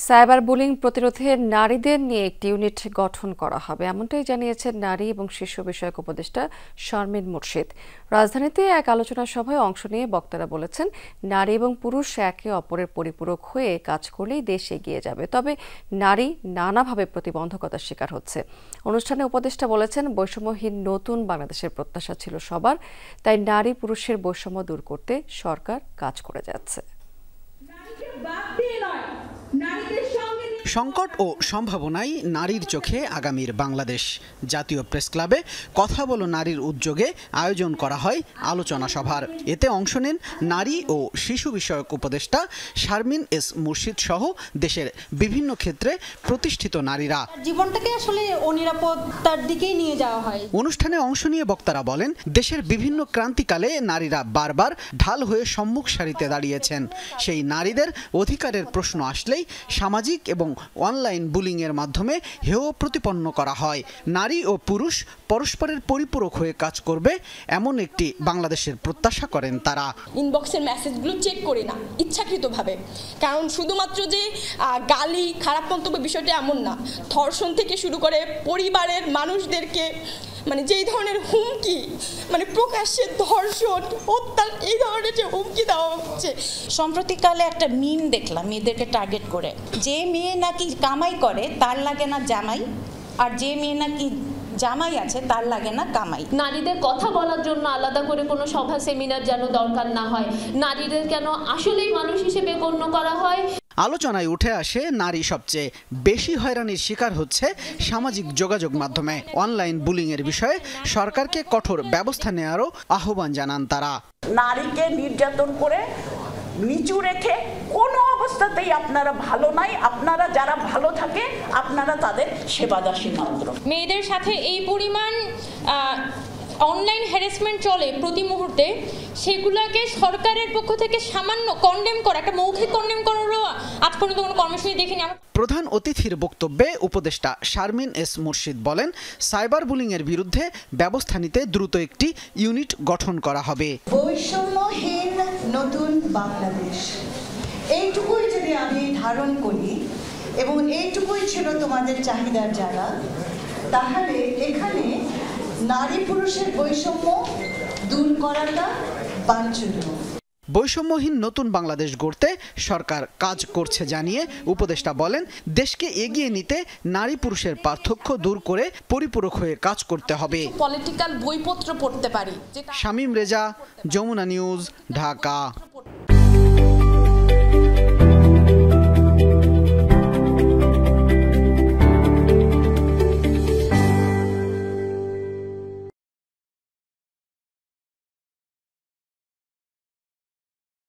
Cyber bullying প্রতিরোধে নারীদের নিয়ে একটি ইউনিট গঠন করা হবে, এমনটাই জানিয়েছেন নারী এবং শিশু বিষয়ক উপদেষ্টা শারমিন মুর্শিদ। রাজধানীতে এক আলোচনা সভায় অংশ নিয়ে বক্তারা বলেছেন, নারী এবং পুরুষ একে অপরের পরিপূরক হয়ে কাজ করলেই দেশ এগিয়ে যাবে। তবে নারী নানাভাবে প্রতিবন্ধকতার শিকার হচ্ছে। অনুষ্ঠানে উপদেষ্টা বলেছেন, বৈষম্যহীন নতুন বাংলাদেশের প্রত্যাশা ছিল সবার, তাই নারী পুরুষের বৈষম্য দূর করতে সরকার কাজ করে যাচ্ছে। সংকট ও সম্ভাবনাই নারীর চোখে আগামীর বাংলাদেশ। জাতীয় প্রেস ক্লাবে কথা বলো নারীর উদ্যোগে আয়োজন করা হয় আলোচনা সভার। এতে অংশ নেন নারী ও শিশু বিষয়ক উপদেষ্টা শারমিন এস মুর্শিদ সহ দেশের বিভিন্ন ক্ষেত্রে প্রতিষ্ঠিত নারীরা। জীবনটাকে আসলে অনিরাপত্তার দিকেই নিয়ে যাওয়া হয়। অনুষ্ঠানে অংশ নিয়ে বক্তারা বলেন, দেশের বিভিন্ন ক্রান্তিকালে নারীরা বারবার ঢাল হয়ে সম্মুখ সারিতে দাঁড়িয়েছেন। সেই নারীদের অধিকারের প্রশ্ন আসলেই সামাজিক এবং অনলাইন বুলিংয়ের মাধ্যমে হেয় প্রতিপন্ন করা হয়। নারী ও পুরুষ পরস্পরের পরিপূরক হয়ে কাজ করবে, এমন একটি বাংলাদেশের প্রত্যাশা করেন তারা। ইনবক্সের মেসেজগুলো চেক করি না ইচ্ছাকৃতভাবে, কারণ শুধুমাত্র যে গালি খারাপ মন্তব্য বিষয়টা এমন না, ধর্ষণ থেকে শুরু করে পরিবারের মানুষদেরকে যেই ধরনের হুমকি, প্রকাশ্যে ধর্ষণ, হত্যা, এই ধরনের যে হুমকি দেওয়া হচ্ছে। সম্প্রতিকালে একটা মিম দেখলাম মেয়েদেরকে টার্গেট করে, যে মেয়ে নাকি কামাই করে তার লাগে না জামাই, আর যে মেয়ে নাকি জামাই আছে তার লাগে না কামাই। নারীদের কথা বলার জন্য আলাদা করে কোনো সভা সেমিনার যেন দরকার না হয়, নারীদের কেন আসলেই মানুষ হিসেবে গণ্য করা হয়। আলোচনায় উঠে আসে, নারী সবচেয়ে বেশি হয়রানির শিকার হচ্ছে সামাজিক যোগাযোগ মাধ্যমে। অনলাইন বুলিংয়ের বিষয়ে সরকারকে কঠোর ব্যবস্থা নেওয়ারও আহ্বান জানান তারা। নারীকে নির্যাতন করে নিচু রেখে কোনো অবস্থাতেই আপনারা ভালো নাই, আপনারা যারা ভালো থাকে আপনারা তাদের সেবাদাসী মাত্র। মেয়েদের সাথে এই পরিমাণ অনলাইন হ্যারাসমেন্ট চলে প্রতি মুহূর্তে, সেগুলোকে সরকারের পক্ষ থেকে সামান্য কন্ডেম করা, একটা মৌখিক কন্ডেম করারও আজ পর্যন্ত কোনো কর্মসূচি দেখিনি। প্রধান অতিথির বক্তব্যে উপদেষ্টা শারমিন এস মুর্শিদ বলেন, সাইবার বুলিংয়ের বিরুদ্ধে ব্যবস্থা নিতে দ্রুত একটি ইউনিট গঠন করা হবে। বৈষম্যহীন নতুন বাংলাদেশ, এইটুকুই যদি আমি ধারণ করি এবং এইটুকুই ছিল তোমাদের চাহিদার জায়গা, তাহলে এখানে নারী পুরুষের বৈষম্য দূর করাটা বাঞ্ছনীয়। বৈষম্যহীন নতুন বাংলাদেশ গড়তে সরকার কাজ করছে জানিয়ে উপদেষ্টা বলেন, দেশকে এগিয়ে নিতে নারী পুরুষের পার্থক্য দূর করে পরিপূরক হয়ে কাজ করতে হবে। পলিটিক্যাল বইপত্র পড়তে পারি। শামীম রেজা, যমুনা নিউজ, ঢাকা।